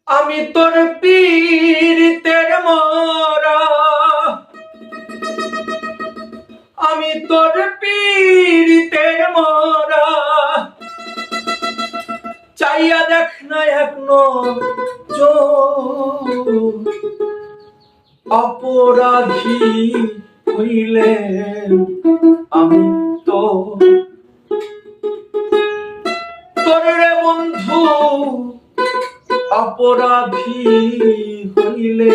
আমি তোর পীড়িতের মরা, আমি তোর পীড়িতের মরা, চাইয়া দেখ না এখনো অপরাধী হইলে আমি তো তোর রে বন্ধু অপরাধী হইলে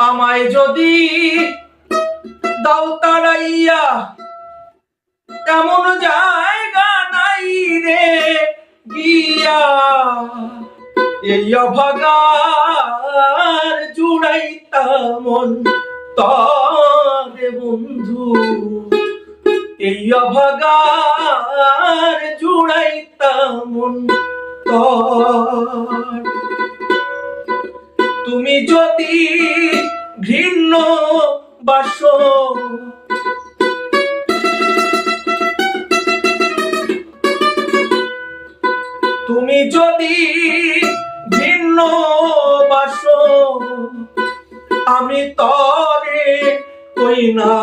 আমায় যদি দাও তাড়াইয়া, এমন জায়গা নাই রে গিয়া এই অভাগার জুড়াইতা মন তরে বন্ধু, এই অভাগার জুড়াইতা মন তর। তুমি যদি ঘৃণ্য বাসো, তুমি যদি ভিন্ন বাসো, আমি তরে কই না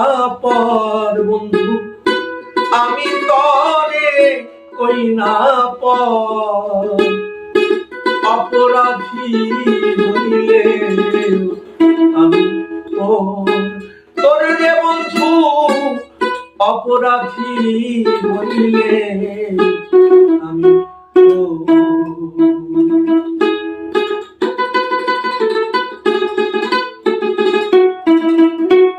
পর বন্ধু, আমি তরে কই না পর। অপরাধী হইলে আমি তোর রে বন্ধু, অপরাধী হইলে